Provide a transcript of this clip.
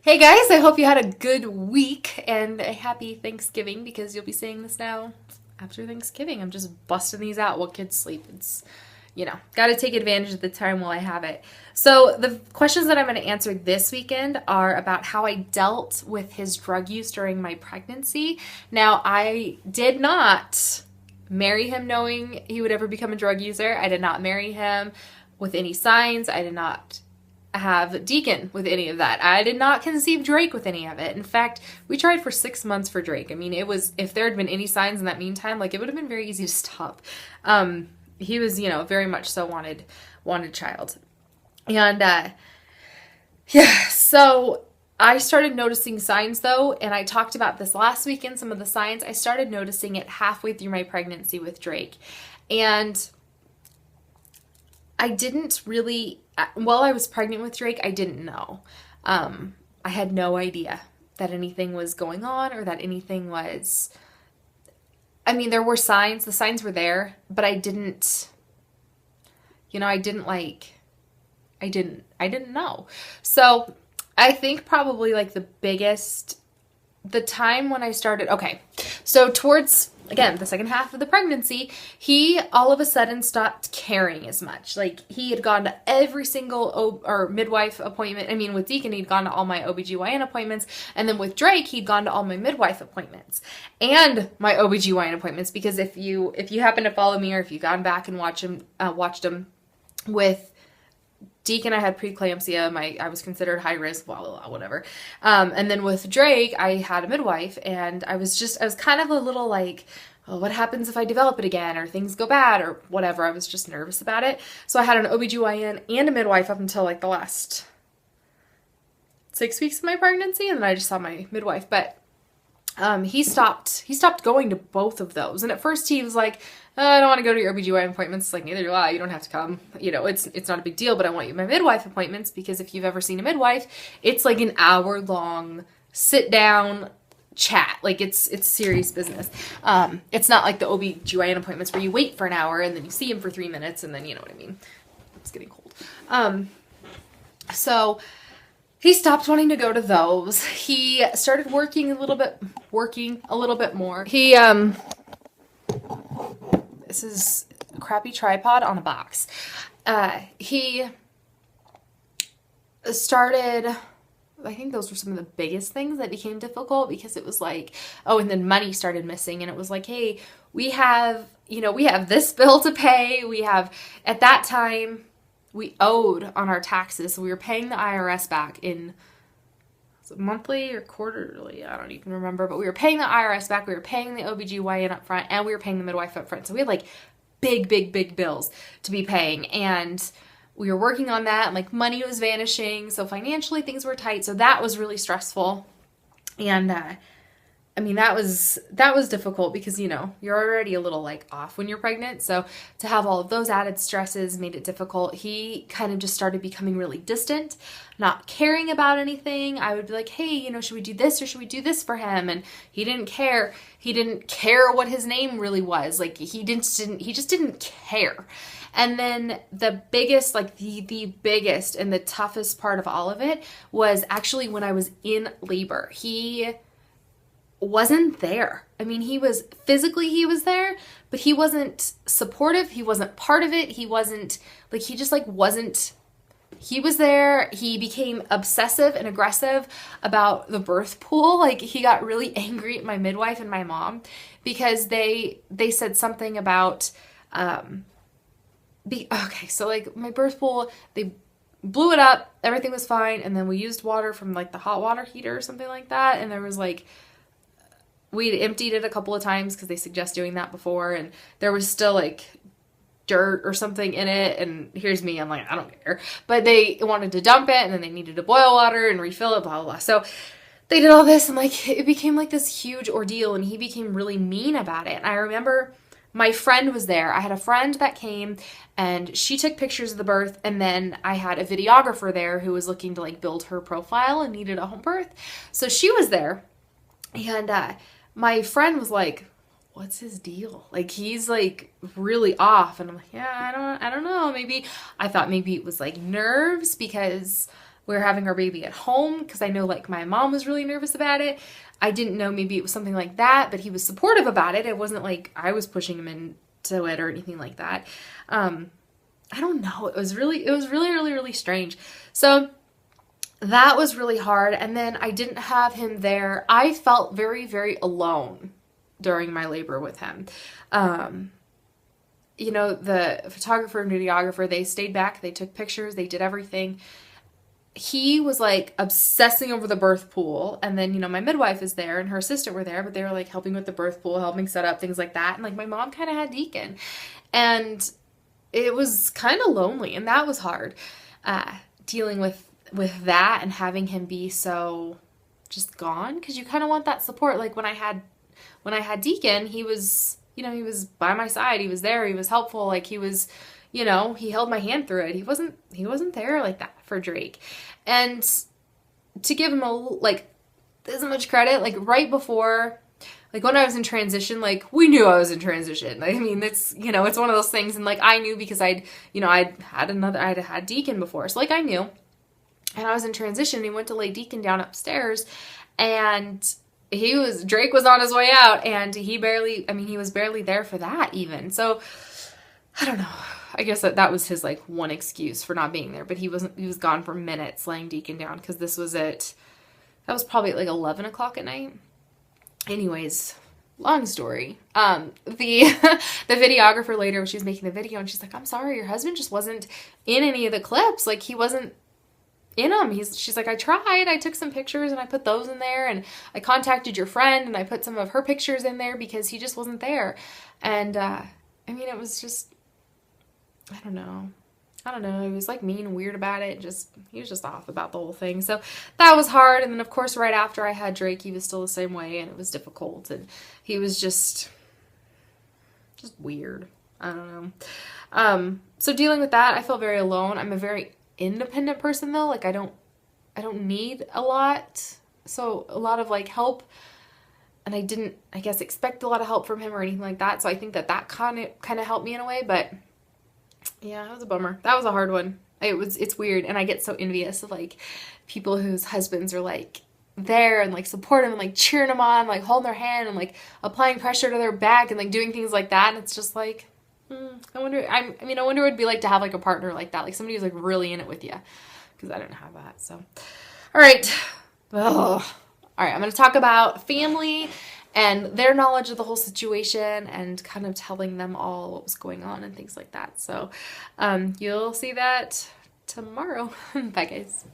Hey guys, I hope you had a good week and a happy Thanksgiving because you'll be seeing this now after Thanksgiving. I'm just busting these out while kids sleep. Got to take advantage of the time while I have it. So, the questions that I'm going to answer this weekend are about how I dealt with his drug use during my pregnancy. Now, I did not marry him knowing he would ever become a drug user. I did not marry him with any signs. I did not have Deacon with any of that. I did not conceive Drake with any of it. In fact, we tried for 6 months for Drake. I mean, it was, if there had been any signs in that meantime, like it would have been very easy to stop. He was, very much so wanted child. And, so I started noticing signs though, and I talked about this last weekend, some of the signs. I started noticing it halfway through my pregnancy with Drake. And I didn't really, while I was pregnant with Drake, I didn't know. I had no idea that anything was going on or that anything was, there were signs, the signs were there, but I didn't know. So I think probably like the time when I started, okay, so towards, again, the second half of the pregnancy, he all of a sudden stopped caring as much. Like, he had gone to every single midwife appointment. With Deacon, he'd gone to all my OBGYN appointments. And then with Drake, he'd gone to all my midwife appointments and my OBGYN appointments. Because if you happen to follow me or if you've gone back and watched him with Deacon, I had preeclampsia. I was considered high risk, blah, blah, blah, whatever. And then with Drake, I had a midwife, and I was kind of a little like, oh, what happens if I develop it again or things go bad or whatever. I was just nervous about it. So I had an OBGYN and a midwife up until like the last 6 weeks of my pregnancy, and then I just saw my midwife. But he stopped going to both of those. And at first he was like, I don't want to go to your OBGYN appointments. It's like, neither do I. You don't have to come. It's not a big deal, but I want you at my midwife appointments because if you've ever seen a midwife, it's like an hour-long sit-down chat. Like, it's serious business. It's not like the OBGYN appointments where you wait for an hour and then you see him for 3 minutes and then, you know what I mean. It's getting cold. So he stopped wanting to go to those. He started working a little bit more. This is a crappy tripod on a box. He started, I think those were some of the biggest things that became difficult because it was like, and then money started missing and it was like, hey, we have this bill to pay. At that time, we owed on our taxes. So we were paying the IRS back in monthly or quarterly, I don't even remember, but we were paying the IRS back, we were paying the OBGYN up front, and we were paying the midwife up front. So we had like big bills to be paying, and we were working on that, and like money was vanishing, so financially things were tight, so that was really stressful. And that was difficult because, you're already a little like off when you're pregnant. So to have all of those added stresses made it difficult. He kind of just started becoming really distant, not caring about anything. I would be like, hey, should we do this or should we do this for him? And he didn't care. He didn't care what his name really was. Like, he just didn't care. And then the biggest, like the biggest and the toughest part of all of it was actually when I was in labor. He wasn't there. He was there, but he wasn't supportive. He wasn't part of it. He wasn't like, he was there. He became obsessive and aggressive about the birth pool. Like, he got really angry at my midwife and my mom because they said something about, so like my birth pool, they blew it up. Everything was fine. And then we used water from like the hot water heater or something like that. And there was like, we'd emptied it a couple of times because they suggest doing that before, and there was still like dirt or something in it, and here's me, I'm like, I don't care. But they wanted to dump it, and then they needed to boil water and refill it, blah, blah, blah. So they did all this, and like, it became like this huge ordeal, and he became really mean about it. And I remember my friend was there. I had a friend that came, and she took pictures of the birth, and then I had a videographer there who was looking to like build her profile and needed a home birth. So she was there, and my friend was like, what's his deal? Like, he's like really off. And I'm like, yeah, I don't know. I thought maybe it was like nerves because we were having our baby at home, because I know like my mom was really nervous about it. I didn't know, maybe it was something like that, but he was supportive about it. It wasn't like I was pushing him into it or anything like that. I don't know. It was really, really strange. So that was really hard. And then I didn't have him there. I felt very, very alone during my labor with him. You know, the photographer and videographer, they stayed back, they took pictures, they did everything. He was like obsessing over the birth pool. And then, you know, my midwife is there and her assistant were there, but they were like helping with the birth pool, helping set up things like that. And like my mom kind of had Deacon, and it was kind of lonely, and that was hard, dealing with that and having him be so just gone, because you kind of want that support. Like when I had Deacon, he was, you know, he was by my side, he was there, he was helpful, like he was, you know, he held my hand through it. He wasn't there like that for Drake. And to give him like this much credit, like right before, like when I was in transition, like we knew I was in transition. I mean, it's, you know, it's one of those things. And like, I knew because I'd had Deacon before. So like I knew, and I was in transition, and he went to lay Deacon down upstairs, and Drake was on his way out, and he was barely there for that even. So I don't know. I guess that was his like one excuse for not being there, but he was gone for minutes laying Deacon down, because that was probably at like 11 o'clock at night. Anyways, long story. The videographer later, when she was making the video, and she's like, I'm sorry, your husband just wasn't in any of the clips. Like he wasn't in them. She's like, I tried, I took some pictures and I put those in there, and I contacted your friend and I put some of her pictures in there, because he just wasn't there. And, I mean, it was just, I don't know. He was like mean and weird about it. He was just off about the whole thing. So that was hard. And then of course, right after I had Drake, he was still the same way, and it was difficult. And he was just weird. I don't know. So dealing with that, I felt very alone. I'm a very independent person though. Like I don't need a lot. So a lot of like help. And I didn't, I guess, expect a lot of help from him or anything like that. So I think that kind of helped me in a way, but yeah, it was a bummer. That was a hard one. It's weird. And I get so envious of like people whose husbands are like there and like support them and like cheering them on, like holding their hand and like applying pressure to their back and like doing things like that. And it's just like, I wonder what it'd be like to have like a partner like that. Like somebody who's like really in it with you, because I don't have that. So, all right. All right. I'm going to talk about family and their knowledge of the whole situation, and kind of telling them all what was going on and things like that. So you'll see that tomorrow. Bye, guys.